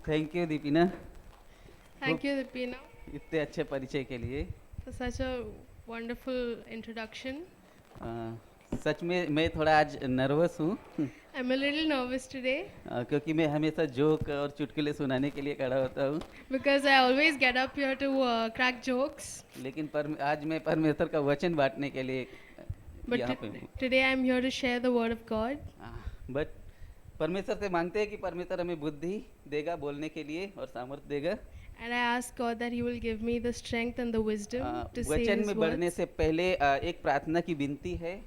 Thank you Deepina, Thank you, Deepina, इतने अच्छे परिचय के लिए। for such a wonderful introduction. सच में मैं थोड़ा आज नर्वस हूँ I'm a little nervous today क्योंकि मैं हमेशा जोक और चुटकुले सुनाने के लिए खड़ा होता हूँ, because I always get up here to crack jokes. लेकिन आज मैं परमेश्वर का वचन बांटने के लिए But यहाँ पे हूँ। today I'm here to share the word of God. But परमेश्वर से मांगते हैं कि परमेश्वर हमें बुद्धि देगा बोलने के लिए और सामर्थ्य देगा। And I ask God that He will give me the strength and the wisdom to say वचन His में बढ़ने words. से पहले एक प्रार्थना की विनती है।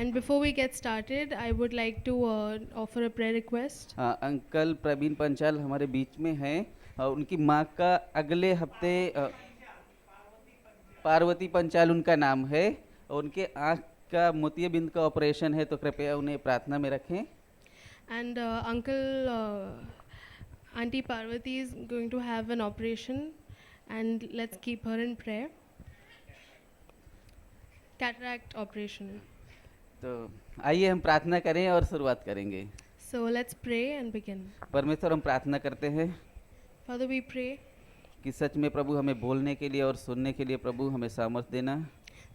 And before we get started, I would like to offer a prayer request. Uncle Praveen Panchal हमारे बीच में हैं, उनकी माँ का अगले हफ्ते पार्वती पंचाल उनका नाम है, उनके आँख का मोतियाबिंद का ऑपरेशन है, तो कृपया उन्हें प्रार्थना में रखें। And Auntie Parvati is going to have an operation, and let's keep her in prayer. Cataract operation. तो आइए हम प्रार्थना करें और शुरुआत करेंगे। So let's pray and begin. परमेश्वर, हम प्रार्थना करते हैं Father, we pray कि सच में प्रभु हमें बोलने के लिए और सुनने के लिए प्रभु हमें सामर्थ्य देना,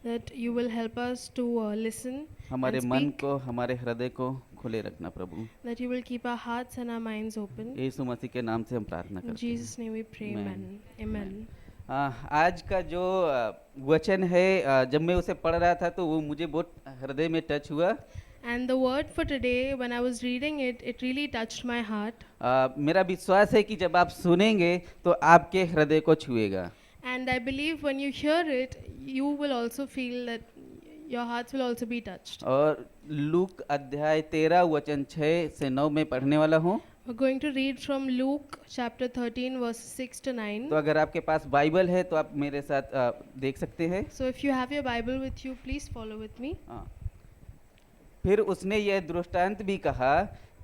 that you will help us to listen हमारे and मन speak, को हमारे हृदय को खुले रखना प्रभु। that you will keep our hearts and our minds open. यीशु मसीह के नाम से हम प्रार्थना In करते हैं। Jesus' name we pray. Amen. Amen. Amen. आज का जो वचन है, जब मैं उसे पढ़ रहा था तो वो मुझे बहुत हृदय में टच हुआ। And the word for today, when I was reading it, it really touched my heart. मेरा विश्वास है कि जब आप सुनेंगे तो आपके हृदय को छुएगा। And I believe when you hear it, you will also feel that your hearts will also be touched. और लूक अध्याय 13 वचन 6 से 9 में पढ़ने वाला हूँ। We're going to read from Luke chapter 13, verses 6 to 9. तो अगर आपके पास बाइबल है तो आप मेरे साथ देख सकते हैं। So if you have your Bible with you, please follow with me. फिर उसने यह दृष्टांत भी कहा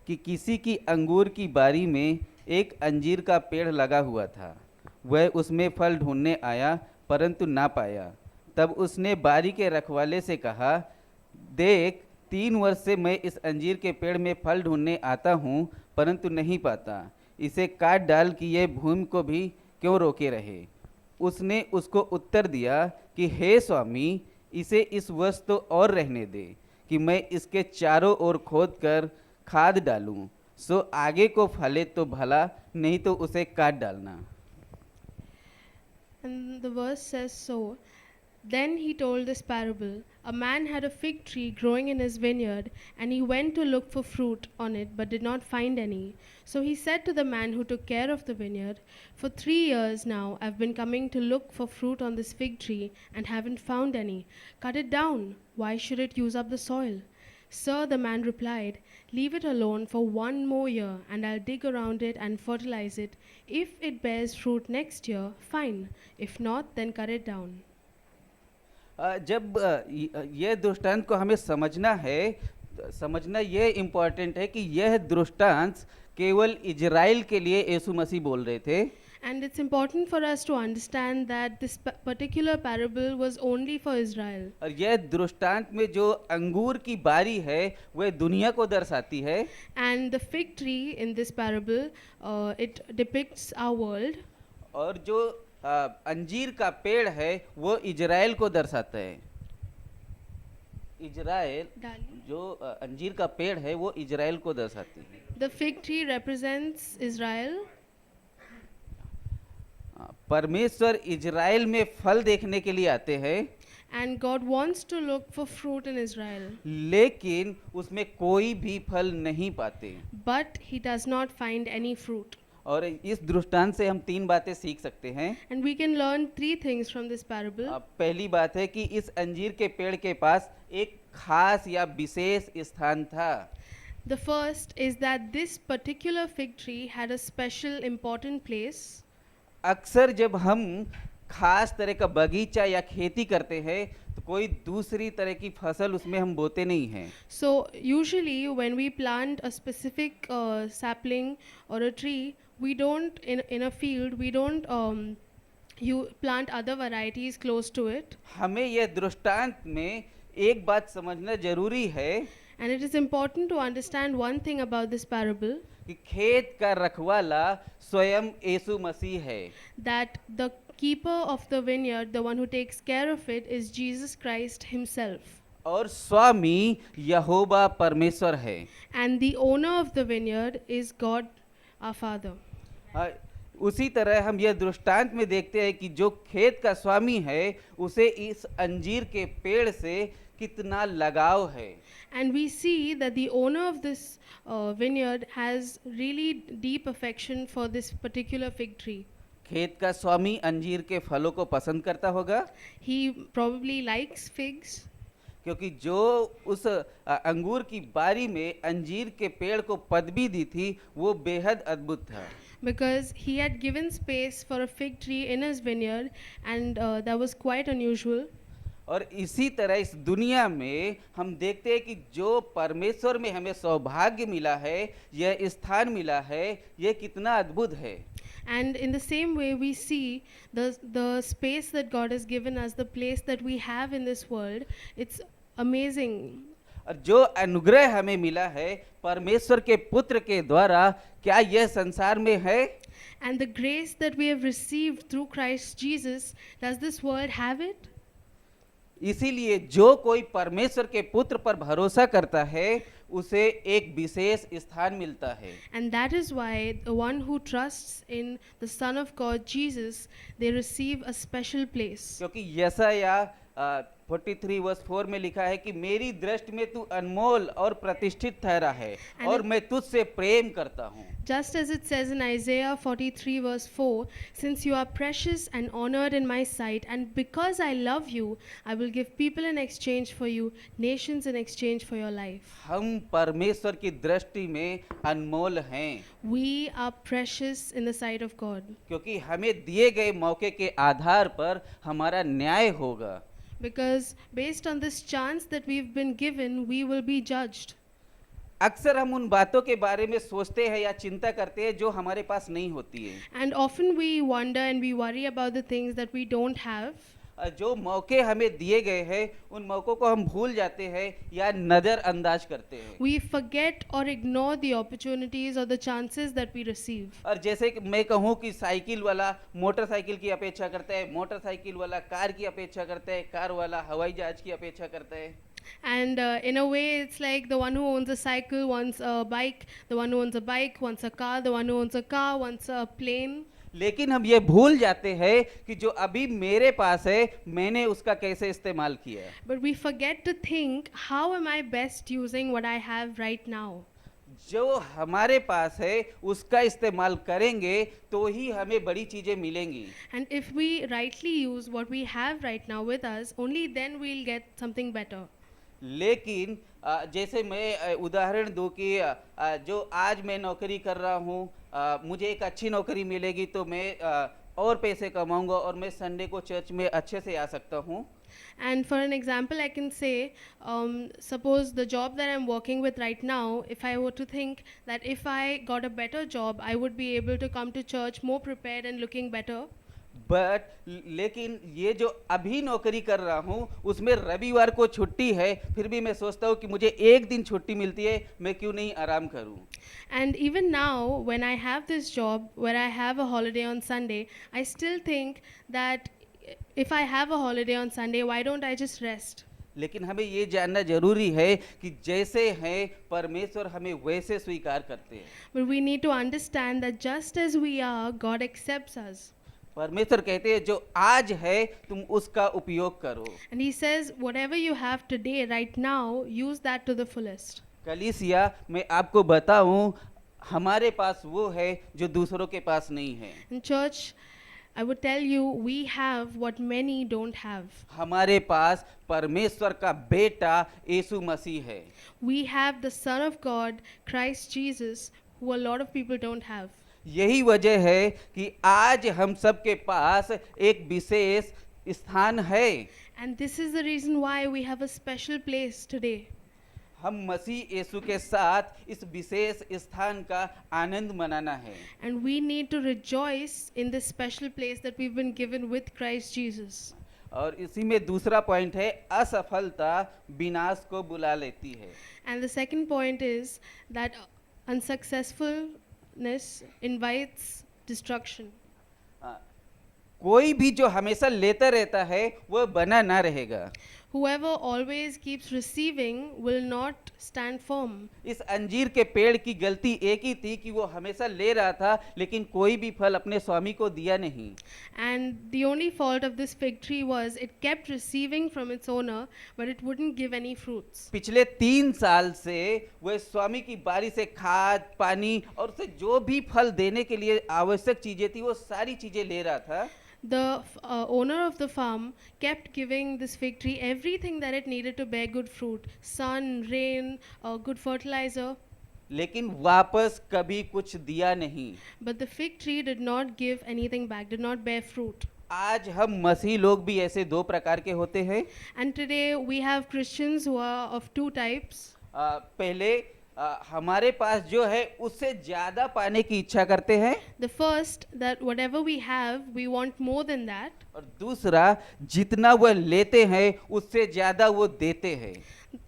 कि किसी की अंगूर की बारी में एक अंजीर का पेड़ लगा हुआ था। वह उसमें फल ढूंढने आया परंतु ना पाया। तब उसने बारी के रखवाले से कहा, देख, 3 वर्ष से मैं इस अंजीर के पेड़ में फल ढूंढने आता हूँ परंतु नहीं पाता। इसे काट डाल कि यह भूमि को भी क्यों रोके रहे। उसने उसको उत्तर दिया कि हे स्वामी, इसे इस वर्ष तो और रहने दे कि मैं इसके चारों ओर खोद कर खाद डालूं, सो आगे को फले तो भला, नहीं तो उसे काट डालना। And the verse says so. Then he told this parable. A man had a fig tree growing in his vineyard, and he went to look for fruit on it, but did not find any. So he said to the man who took care of the vineyard, for 3 years now I've been coming to look for fruit on this fig tree, and haven't found any. Cut it down. Why should it use up the soil? Sir, the man replied, leave it alone for 1 more year, and I'll dig around it and fertilize it. If it bears fruit next year, fine. If not, then cut it down. जब यह दृष्टांत को हमें समझना है, समझना यह important है कि यह दृष्टांत केवल इजराइल के लिए यीशु मसीह बोल रहे थे। And it's important for us to understand that this particular parable was only for Israel. और यह दृष्टांत में जो अंगूर की बारी है वह दुनिया को दर्शाती है। And the fig tree in this parable, it depicts our world. और जो अंजीर का पेड़ है वो इजराइल को दर्शाता है। इजराइल, जो अंजीर का पेड़ है वो इजराइल को दर्शाती है। The fig tree represents Israel. परमेश्वर इजराइल में फल देखने के लिए आते हैं, And God wants to look for fruit in Israel. लेकिन उसमें कोई भी फल नहीं पाते। But he does not find any fruit. और इस दृष्टांत से हम 3 बातें सीख सकते हैं। And we can learn 3 things from this parable. पहली बात है कि इस अंजीर के पेड़ के पास एक खास या विशेष स्थान था। The first is that this particular fig tree had a special important place. अक्सर जब हम खास तरह का बगीचा या खेती करते हैं तो कोई दूसरी तरह की फसल उसमें हम बोते नहीं हैं। So usually when we plant a specific sapling or a tree, we don't in a field we don't you plant other varieties close to it. हमें यह दृष्टांत में एक बात समझना जरूरी है And it is important to understand one thing about this parable. कि खेत का रखवाला स्वयं यीशु मसीह है that the keeper of the vineyard, the one who takes care of it, is Jesus Christ himself. और स्वामी यहोवा परमेश्वर है। And the owner of the vineyard is God our Father. हाँ, उसी तरह हम यह दृष्टांत में देखते हैं कि जो खेत का स्वामी है उसे इस अंजीर के पेड़ से कितना लगाव है। And we see that the owner of this vineyard has really deep affection for this particular fig tree. खेत का स्वामी अंजीर के फलों को पसंद करता होगा, He probably likes figs क्योंकि जो उस अंगूर की बारी में अंजीर के पेड़ को पदवी दी थी वो बेहद अद्भुत था। because he had given space for a fig tree in his vineyard, and that was quite unusual. और इसी तरह इस दुनिया में हम देखते हैं कि जो परमेश्वर में हमें सौभाग्य मिला है, यह स्थान मिला है, यह कितना अद्भुत है। And in the same way, we see the space that God has given us, the place that we have in this world. It's amazing. और जो अनुग्रह हमें मिला है परमेश्वर के पुत्र के द्वारा, क्या यह संसार में है? And the grace that we have received through Christ Jesus, does this world have it? इसीलिए जो कोई परमेश्वर के पुत्र पर भरोसा करता है उसे एक विशेष स्थान मिलता है। And that is why the one who trusts in the Son of God, Jesus, they receive a special place. क्योंकि यशाया 43 वर्स 4 में लिखा है कि मेरी दृष्टि में तू अनमोल और प्रतिष्ठित ठहरा है और मैं तुझसे प्रेम करता हूँ। Just as it says in Isaiah 43 verse 4, since you are precious and honored in my sight, and because I love you, I will give people in exchange for you, nations in exchange for your life. हम परमेश्वर की दृष्टि में अनमोल हैं We are precious in the sight of God, क्योंकि हमें दिए गए मौके के आधार पर हमारा न्याय होगा। because based on this chance that we've been given, we will be judged. अक्सर हम उन बातों के बारे में सोचते हैं या चिंता करते हैं जो हमारे पास नहीं होती है। And often we wonder and we worry about the things that we don't have. जो मौके हमें दिए गए हैं उन मौकों को हम भूल जाते हैं या नज़रअंदाज करते हैं। We forget or ignore the opportunities or the chances that we receive. और जैसे कि मैं कहूँ कि साइकिल वाला मोटरसाइकिल की अपेक्षा करता है, मोटरसाइकिल वाला कार की अपेक्षा करता है, कार वाला हवाई जहाज की अपेक्षा करता है। And in a way, it's like the one who owns a cycle wants a bike, the one who owns a bike wants a car, the one who owns a car wants a plane. लेकिन हम ये भूल जाते हैं कि जो अभी मेरे पास है मैंने उसका कैसे इस्तेमाल किया है। But we forget to think, how am I best using what I have right now? जो हमारे पास है उसका इस्तेमाल करेंगे तो ही हमें बड़ी चीजें मिलेंगी। And if we rightly use what we have right now with us, only then we'll get something better. लेकिन जैसे मैं उदाहरण दूं कि जो आज मैं नौकरी कर रहा हूं, मुझे एक अच्छी नौकरी मिलेगी तो मैं और पैसे कमाऊंगा और मैं संडे को चर्च में अच्छे से आ सकता हूं। And for an example, I can say, suppose the job that I'm working with right now, if I were to think that if I got a better job, I would be able to come to church more prepared and looking better. But लेकिन ये जो अभी नौकरी कर रहा हूँ उसमें रविवार को छुट्टी है, फिर भी मैं सोचता हूँ कि मुझे एक दिन छुट्टी मिलती है, मैं क्यों नहीं आराम करूँ। And even now, when I have this job where I have a holiday on Sunday, I still think that if I have a holiday on Sunday, why don't I just rest? लेकिन हमें ये जानना जरूरी है कि जैसे हैं परमेश्वर हमें वैसे स्वीकार करते हैं। But we need to understand that just as we are, God accepts us. परमेश्वर कहते हैं जो आज है तुम उसका उपयोग करो। And He says, whatever you have today, right now, use that to the fullest. कलीसिया मैं आपको बताऊं, हमारे पास वो है जो दूसरों के पास नहीं है। In church, I would tell you, we have what many don't have. हमारे पास परमेश्वर का बेटा यीशु मसीह है। We have the Son of God, Christ Jesus, who a lot of people don't have. यही वजह है कि आज हम सबके पास एक विशेष स्थान है। And this is the reason why we have a special place today. हम मसीह यीशु के साथ इस विशेष स्थान का आनंद मनाना है। And we need to rejoice in this special place that we've been given with Christ Jesus. और इसी में दूसरा पॉइंट है, असफलता विनाश को बुला लेती है। And the second point is that unsuccessfulness invites destruction. कोई भी जो हमेशा लेता रहता है वह बना ना रहेगा। Whoever always keeps receiving will not stand firm. इस अंजीर के पेड़ की गलती एक ही थी कि वो हमेशा ले रहा था लेकिन कोई भी फल अपने स्वामी को दिया नहीं। And the only fault of this fig tree was it kept receiving from its owner, but it wouldn't give any fruits. पिछले 3 साल से वह स्वामी की बारी से खाद पानी और उसे जो भी फल देने के लिए आवश्यक चीजें थी वो सारी चीजें ले रहा था। The owner of the farm kept giving this fig tree everything that it needed to bear good fruit: sun, rain, good fertilizer. लेकिन वापस कभी कुछ दिया नहीं। But the fig tree did not give anything back, did not bear fruit. आज हम मसीह लोग भी ऐसे 2 प्रकार के होते हैं। And today we have Christians who are of two types. पहले हमारे पास जो है उससे ज्यादा पाने की इच्छा करते हैं The first, that whatever we have, we want more than that. और दूसरा जितना वह लेते हैं उससे ज्यादा वो देते हैं।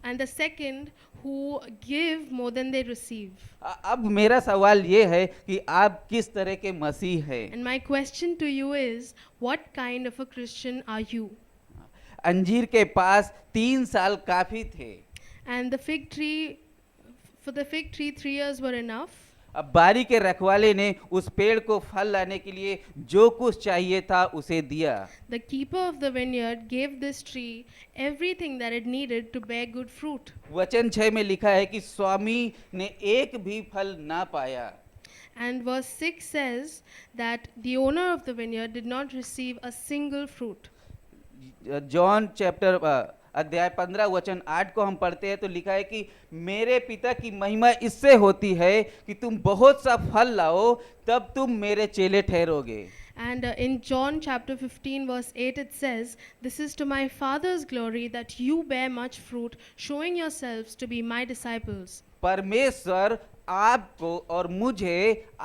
And the second, who give more than they receive. अब मेरा सवाल ये है कि आप किस तरह के मसीह हैं? And my question to you is, what kind of a Christian are you? अंजीर के पास 3 साल काफी थे। And the fig tree, for the fig tree, 3 years were enough. अब बारी के रखवाले ने उस पेड़ को फल लाने के लिए जो कुछ चाहिए था उसे दिया। The keeper of the vineyard gave this tree everything that it needed to bear good fruit. वचन 6 में लिखा है कि स्वामी ने एक भी फल ना पाया। And verse 6 says that the owner of the vineyard did not receive a single fruit. John chapter अध्याय 15 वचन 8 को हम पढ़ते हैं तो लिखा है कि मेरे पिता की महिमा इससे होती है कि तुम बहुत सा फल लाओ तब तुम मेरे चेले ठहरोगे। And in John chapter 15 verse 8 it says, "This is to my Father's glory that you bear much fruit, showing yourselves to be my disciples." परमेश्वर आपको और मुझे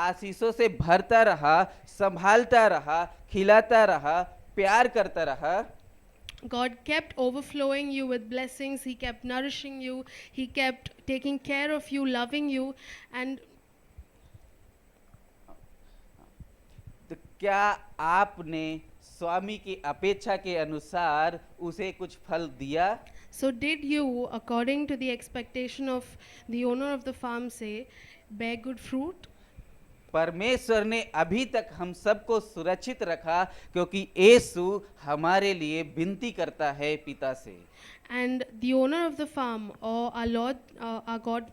आशीषों से भरता रहा, संभालता रहा, खिलाता रहा, प्यार करता रहा। God kept overflowing you with blessings. He kept nourishing you. He kept taking care of you, loving you. And तो क्या आपने स्वामी की अपेक्षा के अनुसार उसे कुछ फल दिया? so did you, according to the expectation of the owner of the farm, say, bear good fruit? परमेश्वर ने अभी तक हम सबको सुरक्षित रखा क्योंकि यीशु हमारे लिए विनती करता है पिता से। And the owner of the farm, or our Lord, our God,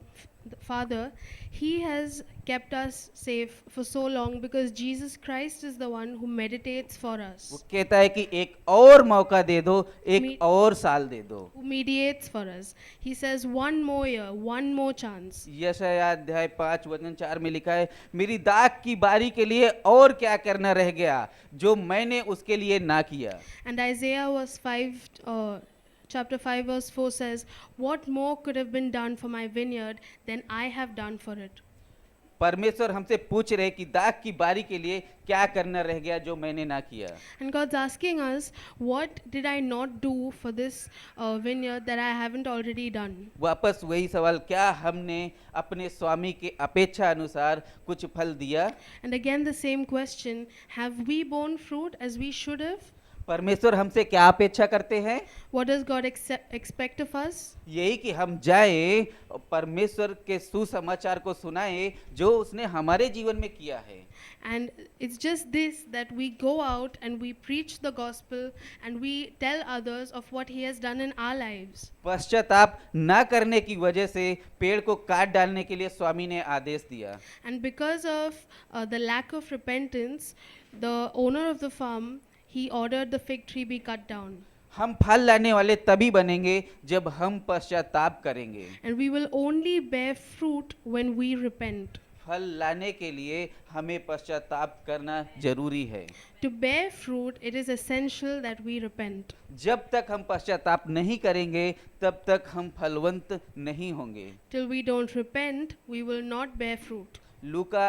Father, He has kept us safe for so long because Jesus Christ is the one who meditates for वो us, कहता है कि एक और मौका दे दो, एक मी- और साल दे दो। who mediates for us. He says, one more year, one more chance. यशायाह अध्याय 5 वचन 4 में लिखा है, मेरी दाख की बारी के लिए और क्या करना रह गया जो मैंने उसके लिए ना किया। And Isaiah verse 5, chapter 5 verse 4 says, what more could have been done for my vineyard than I have done for it? परमेश्वर हमसे पूछ रहे कि दाख की बारी के लिए क्या करना रह गया जो मैंने ना किया। And God's asking us, what did I not do for this vineyard that I haven't already done? वापस वही सवाल, क्या हमने अपने स्वामी के अपेक्षा अनुसार कुछ फल दिया? And again the same question, have we borne fruit as we should have? परमेश्वर हमसे क्या अपेक्षा करते हैं? What does God expect of us? यही कि हम जाएं और परमेश्वर के सुसमाचार को सुनाएं जो उसने हमारे जीवन में किया है। And it's just this, that we go out and we preach the gospel and we tell others of what He has done in our lives. पश्चाताप न करने की वजह से पेड़ को काट डालने के लिए स्वामी ने आदेश दिया। And because of the lack of repentance, the owner of the farm, he ordered the fig tree be cut down. हम फल लाने वाले तभी बनेंगे जब हम पश्चाताप करेंगे। And we will only bear fruit when we repent. फल लाने के लिए हमें पश्चाताप करना जरूरी है। To bear fruit, it is essential that we repent. जब तक हम पश्चाताप नहीं करेंगे तब तक हम फलवंत नहीं होंगे। Till we don't repent, we will not bear fruit. लूका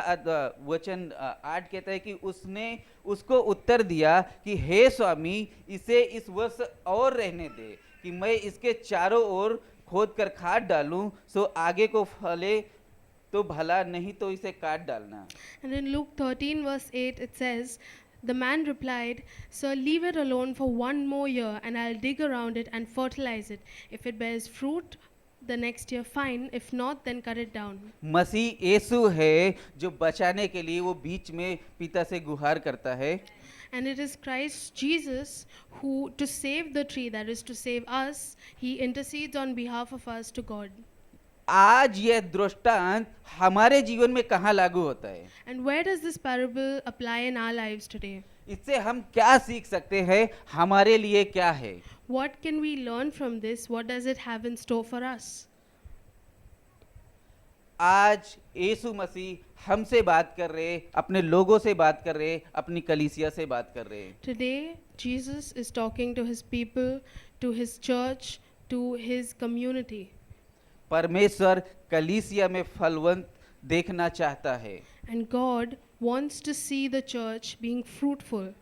वचन 8 कहता है कि उसने उसको उत्तर दिया कि हे स्वामी, इसे इस वर्ष और रहने दे कि मैं इसके चारों ओर खोद कर खाद डालूं सो आगे को फले तो भला, नहीं तो इसे काट डालना। And in Luke 13, verse 8, it says, the man replied, Sir, leave it alone for 1 more year, and I'll dig around it and fertilize it. If it bears fruit the next year, fine. If not, then cut it down. मसीह यीशु है जो बचाने के लिए वो बीच में पिता से गुहार करता है। And it is Christ Jesus who, to save the tree, that is to save us, he intercedes on behalf of us to God. आज यह दृष्टांत हमारे जीवन में कहाँ लागू होता है? And where does this parable apply in our lives today? इससे हम क्या सीख सकते हैं? हमारे लिए क्या है? What can we learn from this? What does it have in store for us? आज यीशु मसीह हमसे बात कर रहे, अपने लोगों से बात कर रहे, अपनी कलीसिया से बात कर रहे। Today, Jesus is talking to his people, to his church, to his community. परमेश्वर कलीसिया में फलवंत देखना चाहता है, And God wants to see the church being fruitful.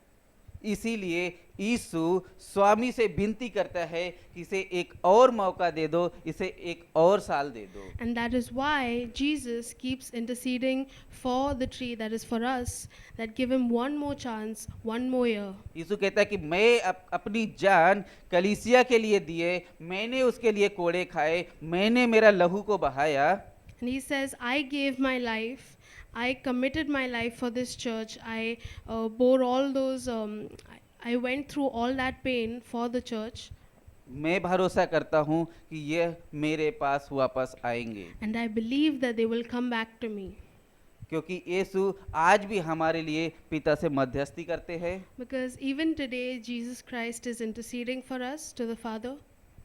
इसीलिए यीशु स्वामी से विनती करता है कि इसे एक और मौका दे दो, इसे एक और साल दे दो। And that is why Jesus keeps interceding for the tree, that is for us, that give him one more chance, one more year. यीशु कहता है कि मैं अपनी जान कलीसिया के लिए दिए, मैंने उसके लिए कोड़े खाए, मैंने मेरा लहू को बहाया। And he says, I gave my life, I committed my life for this church, I bore all those, I went through all that pain for the church. मैं भरोसा करता हूँ कि यह मेरे पास वापस आएंगे, And I believe that they will come back to me. क्योंकि यीशु आज भी हमारे लिए पिता से मध्यस्थी करते हैं। Because even today, Jesus Christ is interceding for us to the Father.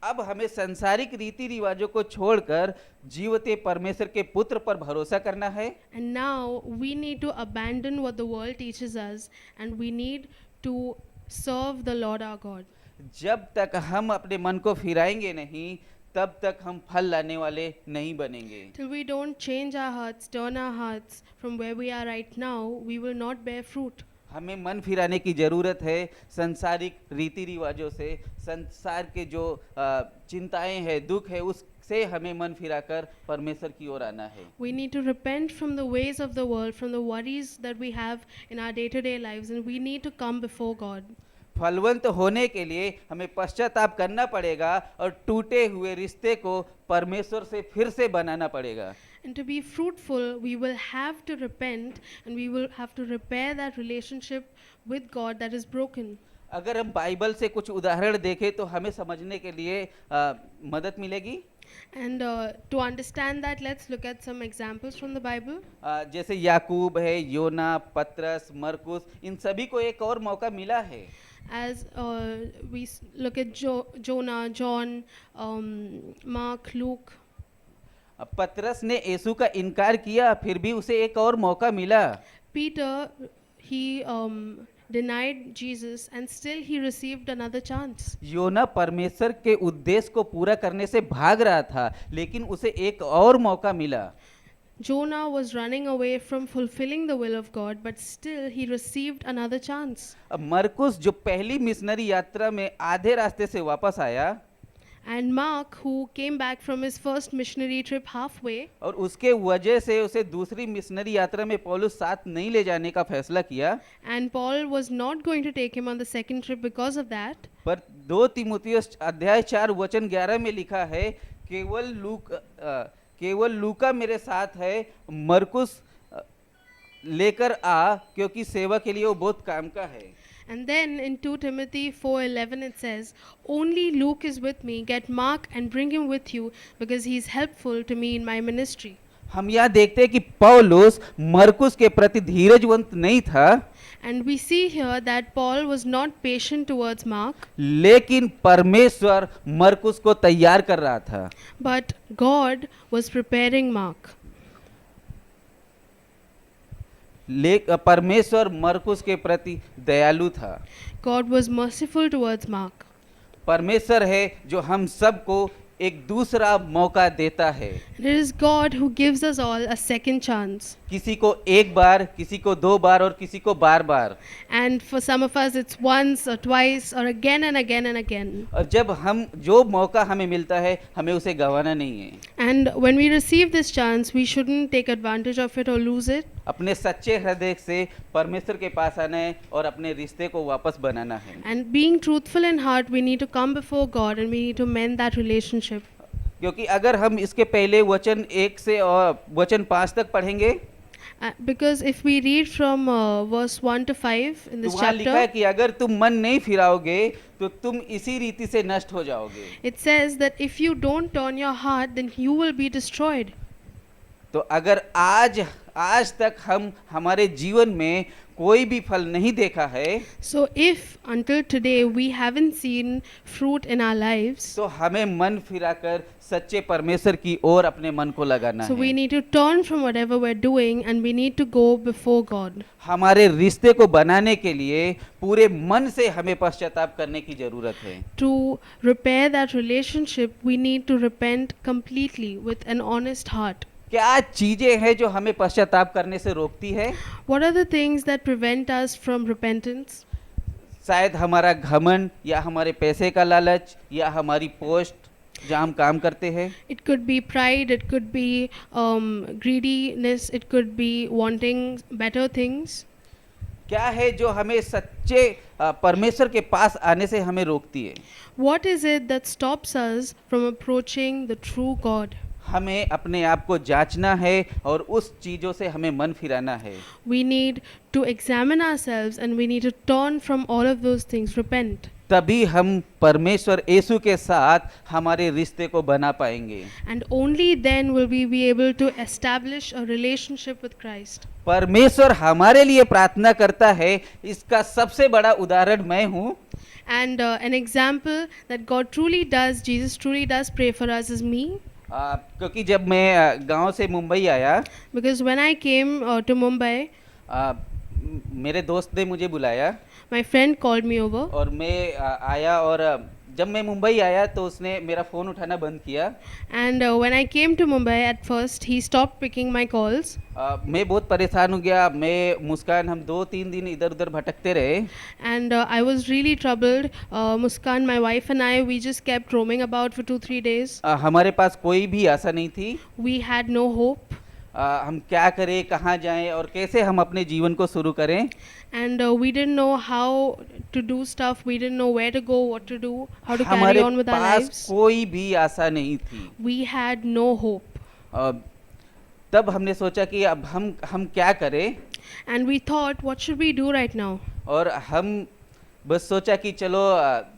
अब हमें सांसारिक रीति रिवाजों को छोड़कर जीवते परमेश्वर के पुत्र पर भरोसा करना है। And now we need to abandon what the world teaches us, and we need to serve the Lord our God. जब तक हम अपने मन को फिराएंगे नहीं, तब तक हम फल लाने वाले नहीं बनेंगे। Till we don't change our hearts, turn our hearts from where we are right now, we will not bear fruit. हमें मन फिराने की ज़रूरत है संसारिक रीति रिवाजों से, संसार के जो चिंताएं हैं, दुख है, उससे हमें मन फिराकर परमेश्वर की ओर आना है। We need to repent from the ways of the world, from the worries that we have in our day-to-day lives, and we need to come before God. फलवंत होने के लिए हमें पश्चाताप करना पड़ेगा और टूटे हुए रिश्ते को परमेश्वर से फिर से बनाना पड़ेगा। And to be fruitful, we will have to repent, and we will have to repair that relationship with God that is broken. अगर हम बाइबल से कुछ उदाहरण देखें तो हमें समझने के लिए मदद मिलेगी। And to understand that, let's look at some examples from the Bible. जैसे याकूब है, योना, पतरस, मरकुस, इन सभी को एक और मौका मिला है। As we look at Jonah, John, Mark, Luke. पतरस ने यीशु का इनकार किया, फिर भी उसे एक और मौका मिला। Peter, he denied Jesus, and still he received another chance. योना परमेश्वर के उद्देश्य को पूरा करने से भाग रहा था, लेकिन उसे एक और मौका मिला। Jonah was running away from fulfilling the will of God, but still he received another chance. अब मरकुस जो पहली मिशनरी यात्रा में आधे रास्ते से वापस आया, And Mark, who came back from his first missionary trip halfway, और उसके वजह से उसे दूसरी मिशनरी यात्रा में पौलुस साथ नहीं ले जाने का फैसला किया, and Paul was not going to take him on the second trip because of that. पर 2 तीमुथियुस अध्याय 4 वचन 11 में लिखा है, केवल लूका मेरे साथ है, मरकुस लेकर आ, क्योंकि सेवा के लिए वो बहुत काम का है। And then in 2 Timothy 4:11 it says, only Luke is with me, get Mark and bring him with you, because he is helpful to me in my ministry. हम यहाँ देखते हैं कि पौलुस मरकुस के प्रति धीरजवंत नहीं था, And we see here that Paul was not patient towards Mark, लेकिन परमेश्वर मरकुस को तैयार कर रहा था। but God was preparing Mark. परमेश्वर मरकुस के प्रति दयालु था। God was merciful towards Mark. परमेश्वर है जो हम सबको एक दूसरा मौका देता है। It is God who gives us all a second chance. किसी को एक बार, किसी को 2 बार और किसी को बार-बार। And for some of us, it's once or twice or again and again and again. और जब हम जो मौका हमें मिलता है, हमें उसे गंवाना नहीं है। And when we receive this chance, we shouldn't take advantage of it or lose it. अपने सच्चे हृदय से परमेश्वर के पास आना है और अपने रिश्ते को वापस बनाना है। And being truthful in heart, we need to come before God and we need to mend that relationship. क्योंकि अगर हम इसके पहले वचन 1 से और वचन 5 तक पढ़ेंगे, Because if we read from verse 1 to 5 in तो this वहाँ लिखा है chapter, कि अगर तुम मन नहीं फिराओगे तो तुम इसी रीति से नष्ट हो जाओगे। it says that if you don't turn your heart, then you will be destroyed. तो अगर आज तक हम हमारे जीवन में कोई भी फल नहीं देखा है, So if until today we haven't seen fruit in our lives, तो हमें मन फिराकर सच्चे परमेश्वर की ओर अपने मन को लगाना so we है। need to turn from whatever we're doing and we need to go before God. हमारे रिश्ते को बनाने के लिए पूरे मन से हमें पश्चाताप करने की जरूरत है। To repair that relationship, we need to repent completely with an honest heart. क्या चीजें हैं जो हमें पश्चाताप करने से रोकती है? What are the things that prevent us from repentance? शायद हमारा घमंड, या हमारे पैसे का लालच, या हमारी पोस्ट जहाँ हम काम करते हैं। It could be pride, it could be greediness, it could be wanting better things. क्या है जो हमें सच्चे परमेश्वर के पास आने से हमें रोकती है? What is it that stops us from approaching the true God? हमें अपने आप को जांचना है और उस चीज़ों से हमें मन फिराना है। We need to examine ourselves and we need to turn from all of those things, repent. तभी हम परमेश्वर यीशु के साथ हमारे रिश्ते को बना पाएंगे। And only then will we be able to establish a relationship with Christ. परमेश्वर हमारे लिए प्रार्थना करता है, इसका सबसे बड़ा उदाहरण मैं हूँ। And an example that God truly does, Jesus truly does pray for us is me. क्योंकि जब मैं गांव से मुंबई आया, Because when I came to Mumbai, मेरे दोस्त ने मुझे बुलाया my friend called me over. और मैं आया, और जब मैं मुंबई आया तो उसने मेरा फ़ोन उठाना बंद किया। And when I came to Mumbai, at first he stopped picking my calls. मैं बहुत परेशान हो गया। मैं मुस्कान हम 2-3 दिन इधर उधर भटकते रहे। And I was really troubled. Muskan, my wife, and I, we just kept roaming about for 2-3 days. हमारे पास कोई भी आशा नहीं थी। We had no hope. हम क्या करें, कहाँ जाएं और कैसे हम अपने जीवन को शुरू करें। And we didn't know how to do stuff. We didn't know where to go, what to do, how to carry हमारे on with our pass lives. कोई भी आशा नहीं थी। We had no hope. तब हमने सोचा कि अब हम क्या करें, And we thought, what should we do right now? और हम बस सोचा कि चलो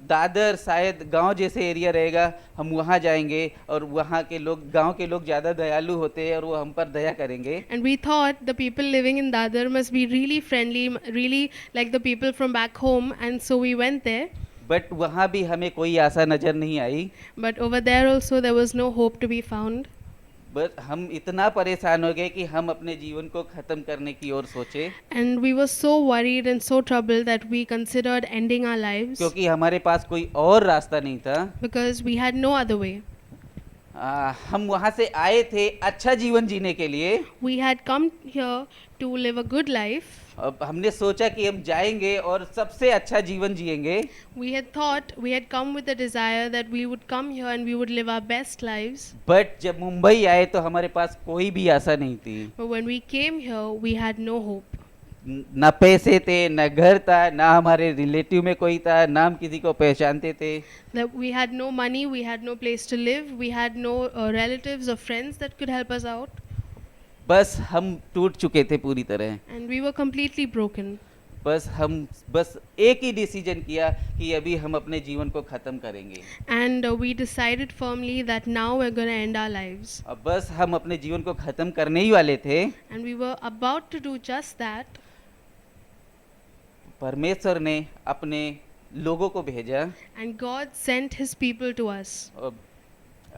दादर शायद गांव जैसे एरिया रहेगा, हम वहाँ जाएंगे और वहाँ के लोग, गांव के लोग ज़्यादा दयालु होते हैं और वो हम पर दया करेंगे। And we thought the people living in Dadar must be really friendly, really like the people from back home. And so we went there. But वहाँ भी हमें कोई आशा नज़र नहीं आई। But over there also there was no hope to be found. बस हम इतना परेशान हो गए कि हम अपने जीवन को ख़त्म करने की ओर सोचे, And we were so worried and so troubled that we considered ending our lives क्योंकि हमारे पास कोई और रास्ता नहीं था। because we had no other way. हम वहाँ से आए थे अच्छा जीवन जीने के लिए। We had come here to live a good life. अब हमने सोचा कि हम जाएंगे और सबसे अच्छा जीवन जिएंगे। We had thought, we had come with the desire that we would come here and we would live our best lives. But जब मुंबई आए तो हमारे पास कोई भी आशा नहीं थी। But when we came here, we had no hope. न पैसे थे, न घर था, ना हमारे रिलेटिव में कोई था, ना हम किसी को पहचानते थे। That we had no money, we had no place to live, we had no relatives or friends that could help us out. बस हम टूट चुके थे पूरी तरह। And we were completely broken. बस एक ही डिसीजन किया कि अभी हम अपने जीवन को ख़त्म करेंगे। And we decided firmly that now we're going to end our lives. अब बस हम अपने जीवन को ख़त्म करने ही वाले थे। And we were about to do just that. परमेश्वर ने अपने लोगों को भेजा। And God sent his people to us.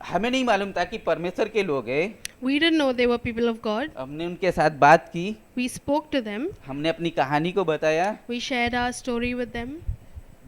हमें नहीं मालूम था कि परमेश्वर के लोग हैं। We didn't know they were people of God. हमने उनके साथ बात की, We spoke to them. हमने अपनी कहानी को बताया। We shared our story with them.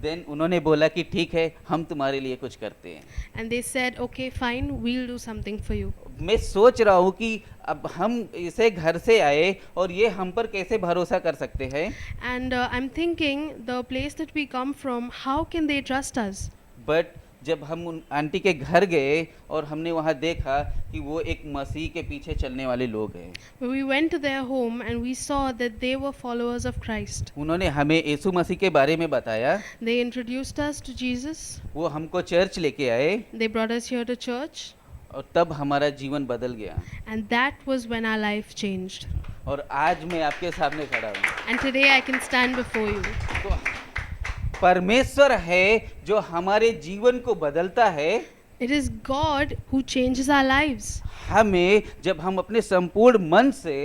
Then उन्होंने बोला कि ठीक है, हम तुम्हारे लिए कुछ करते हैं। And they said, okay, fine, we'll do something for you. मैं सोच रहा हूँ कि अब हम इसे घर से आए और ये हम पर कैसे भरोसा कर सकते हैं। And I'm thinking, the place that we come from, how can they trust us? But जब हम उन आंटी के घर गए और हमने वहाँ देखा कि वो एक मसीह के पीछे चलने वाले लोग हैं। When we went to their home and we saw that they were followers of Christ. उन्होंने हमें यीशु मसीह के बारे में बताया, They introduced us to Jesus. वो हमको चर्च लेके आए They brought us here to church. और तब हमारा जीवन बदल गया। And that was when our life changed. और आज मैं आपके सामने खड़ा हूँ। And today I can stand before you. तो परमेश्वर है जो हमारे जीवन को बदलता है। It is God who changes our lives. हमें जब हम अपने संपूर्ण मन से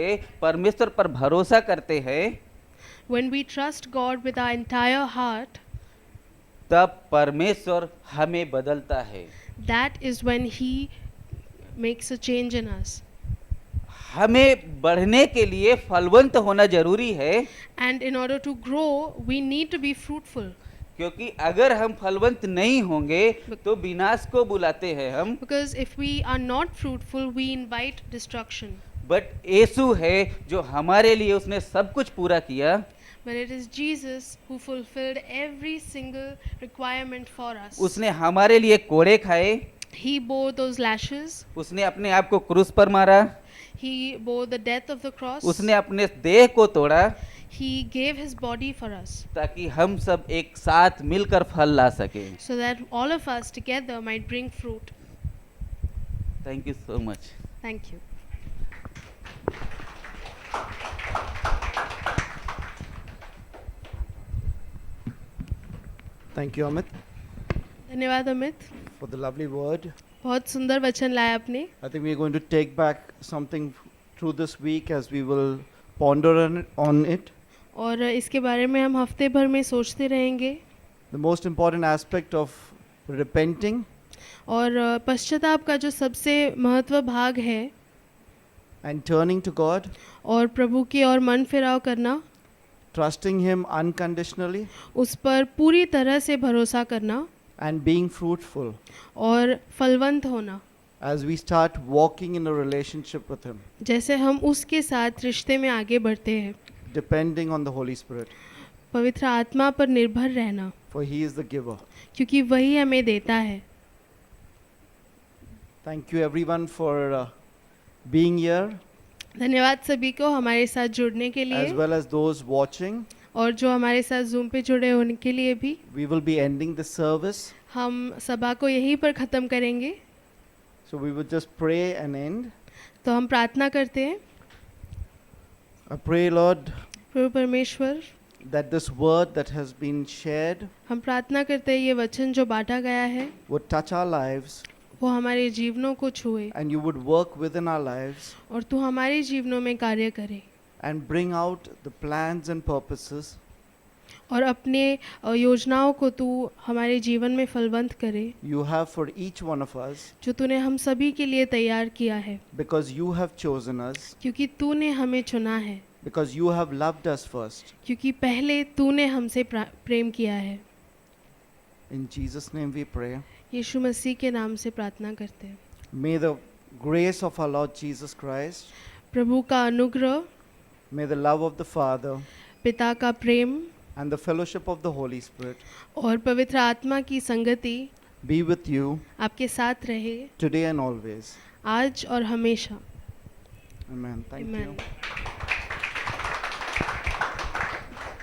परमेश्वर पर भरोसा करते हैं, When we trust God with our entire heart, तब परमेश्वर हमें बदलता है। that is when He makes a change in us. हमें बढ़ने के लिए फलवंत होना जरूरी है, And in order to grow, we need to be fruitful. क्योंकि अगर हम फलवंत नहीं होंगे तो विनाश को बुलाते हैं हम। Because if we are not fruitful, we invite destruction. But यीशु है जो हमारे लिए उसने सब कुछ पूरा किया। But it is Jesus who fulfilled every single requirement for us. उसने हमारे लिए कोड़े खाए, He bore those lashes. उसने अपने आप को क्रूस पर मारा, He bore the death of the cross. उसने अपने देह को तोड़ा He gave His body for us, ताकि हम सब एक साथ मिलकर फल ला सके। so that all of us together might bring fruit. Thank you so much. Thank you. Thank you, Amit, धन्यवाद Amit, for the lovely word. बहुत सुंदर वचन लाया आपने। I think we're going to take back something through this week as we will ponder on it. और इसके बारे में हम हफ्ते भर में सोचते रहेंगे। The most important aspect of repenting और पश्चाताप का जो सबसे महत्व भाग है and turning to God, और प्रभु की ओर मन फिराव करना, trusting Him unconditionally, उस पर पूरी तरह से भरोसा करना and being fruitful और फलवंत होना, as we start walking in a relationship with Him, जैसे हम उसके साथ रिश्ते में आगे बढ़ते हैं। depending on the Holy Spirit, पवित्र आत्मा पर निर्भर रहना, for He is the giver. क्योंकि वही हमें देता है। Thank you everyone for being here, धन्यवाद सभी को हमारे साथ जुड़ने के लिए, as well as those watching. और जो हमारे साथ जूम पे जुड़े होने के लिए भी। We will be ending the service, हम सभा को यहीं पर ख़त्म करेंगे, so we will just pray and end. तो हम प्रार्थना करते हैं। I pray, Lord, प्रभु परमेश्वर, that this word that has been shared हम प्रार्थना करते हैं ये वचन जो बांटा गया है would touch our lives, वो हमारे जीवनों को छुए, and you would work within our lives और तू हमारे जीवनों में कार्य करे, and bring out the plans and purposes और अपने योजनाओं को तू हमारे जीवन में फलवंत करे, you have for each one of us, जो तूने हम सभी के लिए तैयार किया है, because you have chosen us, क्योंकि तूने हमें चुना है, because you have loved us first. क्योंकि पहले तूने हमसे प्रेम किया है। In Jesus' name we pray. यीशु मसीह के नाम से प्रार्थना करते हैं। May the grace of our Lord Jesus Christ, प्रभु का अनुग्रह, may the love of the Father, पिता का प्रेम and the fellowship of the Holy Spirit और पवित्र आत्मा की संगति be with you आपके साथ रहे, today and always. आज और हमेशा। Amen. Thank Amen. you.